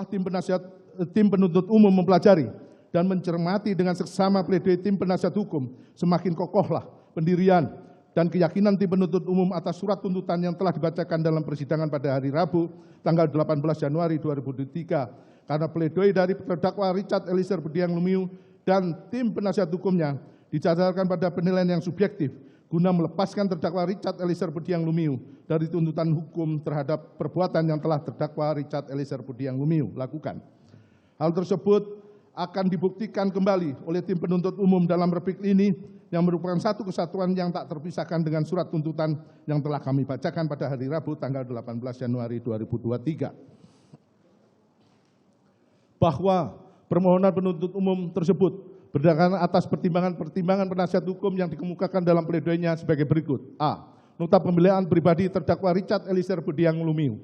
tim penuntut umum mempelajari dan mencermati dengan seksama pledoi tim penasihat hukum, semakin kokohlah pendirian dan keyakinan tim penuntut umum atas surat tuntutan yang telah dibacakan dalam persidangan pada hari Rabu, tanggal 18 Januari 2023. Karena pledoi dari terdakwa Richard Eliezer Budiang Lumiu dan tim penasihat hukumnya didasarkan pada penilaian yang subjektif, guna melepaskan terdakwa Richard Eliezer Budiang Lumiu dari tuntutan hukum terhadap perbuatan yang telah terdakwa Richard Eliezer Budiang Lumiu lakukan. Hal tersebut akan dibuktikan kembali oleh tim penuntut umum dalam replik ini yang merupakan satu kesatuan yang tak terpisahkan dengan surat tuntutan yang telah kami bacakan pada hari Rabu tanggal 18 Januari 2023. Bahwa permohonan penuntut umum tersebut berdasarkan atas pertimbangan penasihat hukum yang dikemukakan dalam pledoinya sebagai berikut. A. Nota pembelaan pribadi terdakwa Richard Eliezer Budiang Lumiu.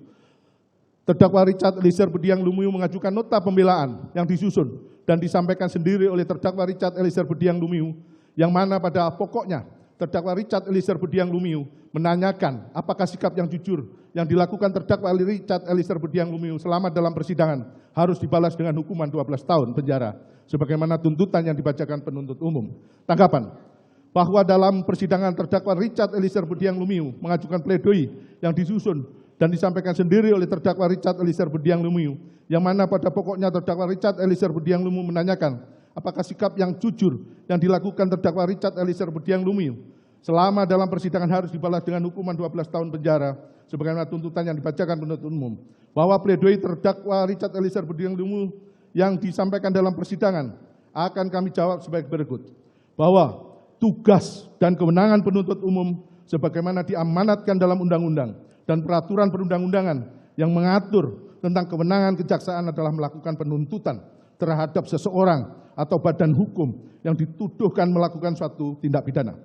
Terdakwa Richard Eliezer Budiang Lumiu mengajukan nota pembelaan yang disusun dan disampaikan sendiri oleh terdakwa Richard Eliezer Budiang Lumiu, yang mana pada pokoknya terdakwa Richard Eliezer Budiang Lumiu menanyakan apakah sikap yang jujur yang dilakukan terdakwa Richard Eliezer Budiang Lumiu selama dalam persidangan harus dibalas dengan hukuman 12 tahun penjara, sebagaimana tuntutan yang dibacakan penuntut umum. Tanggapan bahwa dalam persidangan terdakwa Richard Eliezer Budiang Lumiu mengajukan pledoi yang disusun dan disampaikan sendiri oleh terdakwa Richard Eliezer Budiang Lumiu, yang mana pada pokoknya terdakwa Richard Eliezer Budiang Lumiu menanyakan apakah sikap yang jujur yang dilakukan terdakwa Richard Eliezer Budiang Lumiu selama dalam persidangan harus dibalas dengan hukuman 12 tahun penjara, sebagaimana tuntutan yang dibacakan penuntut umum. Bahwa pledoi terdakwa Richard Eliezer Budiang Lumiu yang disampaikan dalam persidangan akan kami jawab sebagai berikut. Bahwa tugas dan kewenangan penuntut umum sebagaimana diamanatkan dalam undang-undang dan peraturan perundang-undangan yang mengatur tentang kewenangan kejaksaan adalah melakukan penuntutan terhadap seseorang atau badan hukum yang dituduhkan melakukan suatu tindak pidana.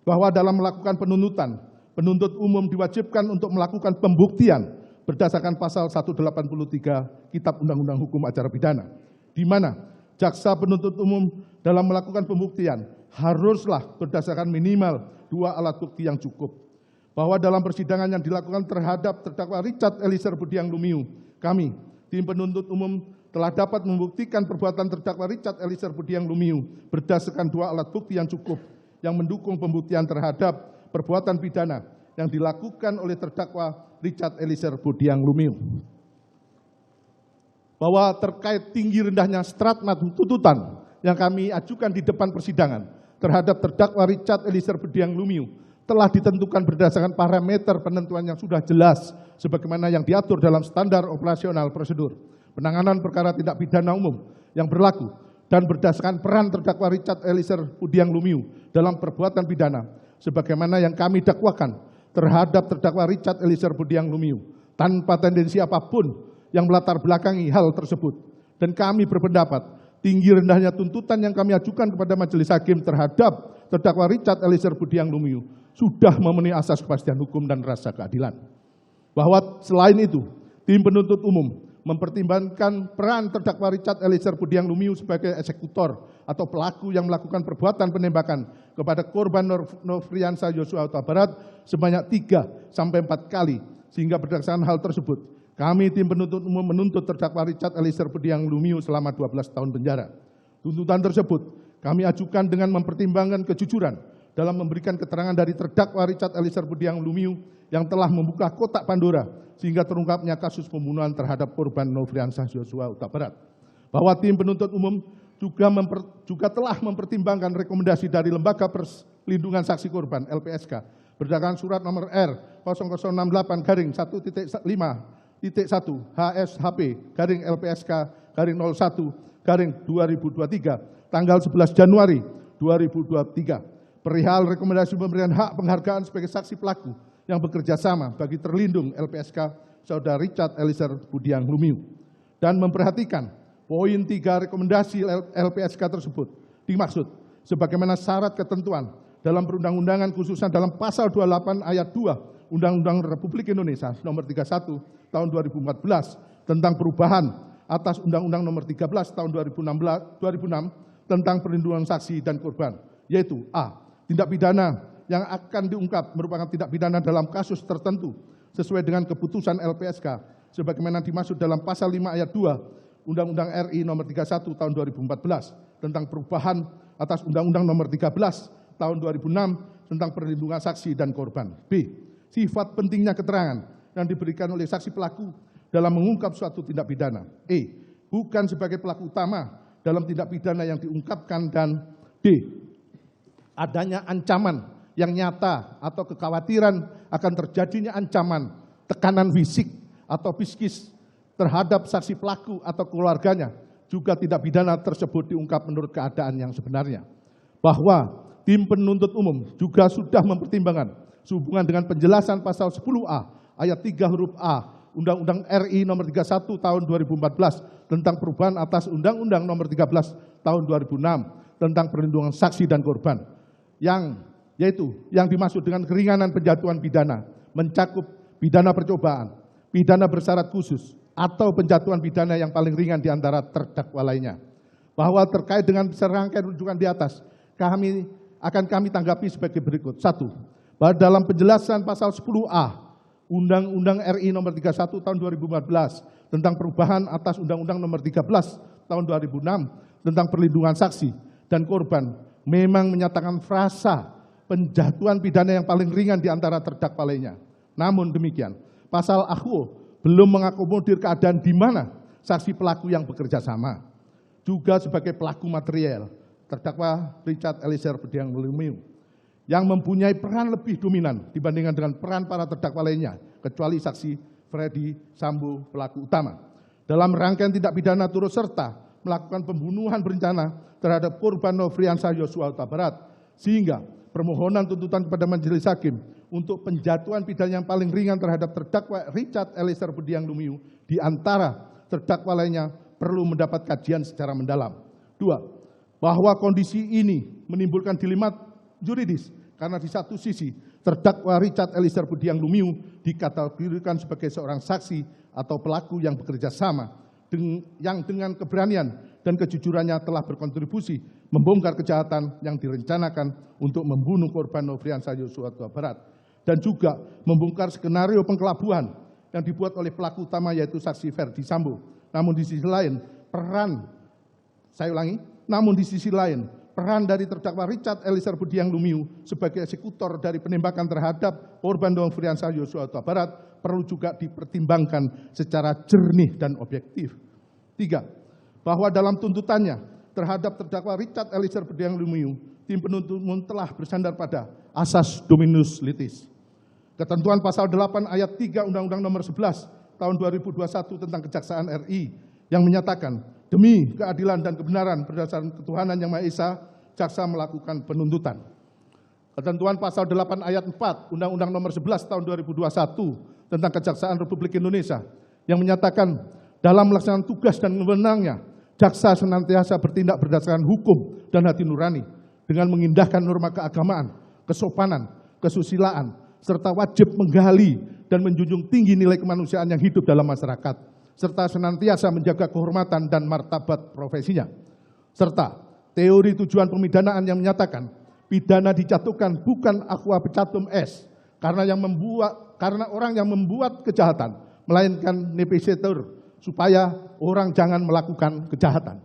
Bahwa dalam melakukan penuntutan, penuntut umum diwajibkan untuk melakukan pembuktian berdasarkan pasal 183 Kitab Undang-Undang Hukum Acara Pidana, di mana jaksa penuntut umum dalam melakukan pembuktian haruslah berdasarkan minimal 2 alat bukti yang cukup. Bahwa dalam persidangan yang dilakukan terhadap terdakwa Richard Eliezer Budiang Lumiu, kami, tim penuntut umum, telah dapat membuktikan perbuatan terdakwa Richard Eliezer Budiang Lumiu berdasarkan 2 alat bukti yang cukup yang mendukung pembuktian terhadap perbuatan pidana yang dilakukan oleh terdakwa Richard Eliezer Budiang Lumiu. Bahwa terkait tinggi rendahnya stratma tuntutan yang kami ajukan di depan persidangan terhadap terdakwa Richard Eliezer Budiang Lumiu telah ditentukan berdasarkan parameter penentuan yang sudah jelas sebagaimana yang diatur dalam standar operasional prosedur penanganan perkara tindak pidana umum yang berlaku dan berdasarkan peran terdakwa Richard Eliezer Budiang Lumiu dalam perbuatan pidana sebagaimana yang kami dakwakan terhadap terdakwa Richard Eliezer Budiang Lumiu tanpa tendensi apapun yang melatar belakangi hal tersebut. Dan kami berpendapat tinggi rendahnya tuntutan yang kami ajukan kepada majelis hakim terhadap terdakwa Richard Eliezer Budiang Lumiu sudah memenuhi asas kepastian hukum dan rasa keadilan. Bahwa selain itu, tim penuntut umum mempertimbangkan peran terdakwa Richard Eliezer Budiang Lumiu sebagai eksekutor atau pelaku yang melakukan perbuatan penembakan kepada korban Nofriansah Yosua Huta Barat sebanyak 3 sampai 4 kali, sehingga berdasarkan hal tersebut, kami tim penuntut umum menuntut terdakwa Richard Eliezer Budiang Lumiu selama 12 tahun penjara. Tuntutan tersebut kami ajukan dengan mempertimbangkan kejujuran dalam memberikan keterangan dari terdakwa Richard Eliezer Budiang Lumiu yang telah membuka kotak Pandora sehingga terungkapnya kasus pembunuhan terhadap korban Nofriansah Yosua Huta Barat. Bahwa tim penuntut umum juga telah mempertimbangkan rekomendasi dari Lembaga Perlindungan Saksi Korban LPSK berdasarkan surat nomor R 0068-1.5.1 HSHP LPSK-01-2023 tanggal 11 Januari 2023 perihal rekomendasi pemberian hak penghargaan sebagai saksi pelaku yang bekerja sama bagi terlindung LPSK Saudara Richard Eliezer Budiang Lumiu dan memperhatikan poin 3 rekomendasi LPSK tersebut dimaksud sebagaimana syarat ketentuan dalam perundang-undangan khususnya dalam pasal 28 ayat 2 Undang-Undang Republik Indonesia nomor 31 tahun 2014 tentang perubahan atas Undang-Undang nomor 13 tahun 2006 tentang perlindungan saksi dan korban, yaitu A. Tindak pidana yang akan diungkap merupakan tindak pidana dalam kasus tertentu sesuai dengan keputusan LPSK sebagaimana dimaksud dalam pasal 5 ayat 2 Undang-Undang RI nomor 31 tahun 2014 tentang perubahan atas Undang-Undang nomor 13 tahun 2006 tentang perlindungan saksi dan korban. B. Sifat pentingnya keterangan yang diberikan oleh saksi pelaku dalam mengungkap suatu tindak pidana. E. Bukan sebagai pelaku utama dalam tindak pidana yang diungkapkan. Dan D. Adanya ancaman yang nyata atau kekhawatiran akan terjadinya ancaman, tekanan fisik atau psikis terhadap saksi pelaku atau keluarganya, juga tindak pidana tersebut diungkap menurut keadaan yang sebenarnya. Bahwa tim penuntut umum juga sudah mempertimbangkan sehubungan dengan penjelasan pasal 10A ayat 3 huruf A Undang-Undang RI nomor 31 tahun 2014 tentang perubahan atas Undang-Undang nomor 13 tahun 2006 tentang perlindungan saksi dan korban, yang dimaksud dengan keringanan penjatuhan pidana mencakup pidana percobaan, pidana bersyarat khusus, atau penjatuhan pidana yang paling ringan di antara terdakwa lainnya. Bahwa terkait dengan serangkaian rujukan di atas, kami tanggapi sebagai berikut. 1. Bahwa dalam penjelasan pasal 10A Undang-Undang RI nomor 31 tahun 2014 tentang perubahan atas Undang-Undang nomor 13 tahun 2006 tentang perlindungan saksi dan korban memang menyatakan frasa penjatuhan pidana yang paling ringan di antara terdakwa lainnya. Namun demikian, pasal AKUO belum mengakomodir keadaan di mana saksi pelaku yang bekerja sama juga sebagai pelaku material, terdakwa Richard Eliezer Budiang Lumiu, yang mempunyai peran lebih dominan dibandingkan dengan peran para terdakwa lainnya, kecuali saksi Freddy Sambo pelaku utama. Dalam rangkaian tindak pidana turut serta melakukan pembunuhan berencana terhadap korban Nofriansah Yosua Huta Barat, sehingga permohonan tuntutan kepada majelis hakim untuk penjatuhan pidana yang paling ringan terhadap terdakwa Richard Eliezer Budiang Lumiu di antara terdakwa lainnya perlu mendapat kajian secara mendalam. 2. Bahwa kondisi ini menimbulkan dilema juridis karena di satu sisi terdakwa Richard Eliezer Budiang Lumiu dikategorikan sebagai seorang saksi atau pelaku yang bekerja sama yang dengan keberanian dan kejujurannya telah berkontribusi membongkar kejahatan yang direncanakan untuk membunuh korban Nofriansah Yosua Huta Barat, dan juga membongkar skenario pengkelabuan yang dibuat oleh pelaku utama yaitu saksi Ferdi Sambo. Namun di sisi lain, peran dari terdakwa Richard Eliezer Budiang Lumiu sebagai eksekutor dari penembakan terhadap korban Nofriansah Yosua Huta Barat perlu juga dipertimbangkan secara jernih dan objektif. 3. Bahwa dalam tuntutannya terhadap terdakwa Richard Eliezer Budiang Lumiu, tim penuntut umum telah bersandar pada asas dominus litis. Ketentuan pasal 8 ayat 3 Undang-Undang nomor 11 tahun 2021 tentang Kejaksaan RI yang menyatakan demi keadilan dan kebenaran berdasarkan ketuhanan yang Maha Esa, jaksa melakukan penuntutan. Ketentuan pasal 8 ayat 4 Undang-Undang nomor 11 tahun 2021 tentang Kejaksaan Republik Indonesia yang menyatakan dalam melaksanakan tugas dan wewenangnya, jaksa senantiasa bertindak berdasarkan hukum dan hati nurani dengan mengindahkan norma keagamaan, kesopanan, kesusilaan, serta wajib menggali dan menjunjung tinggi nilai kemanusiaan yang hidup dalam masyarakat, serta senantiasa menjaga kehormatan dan martabat profesinya. Serta teori tujuan pemidanaan yang menyatakan pidana dijatuhkan bukan aqua pecatum es karena orang yang membuat kejahatan, melainkan nepisetur supaya orang jangan melakukan kejahatan.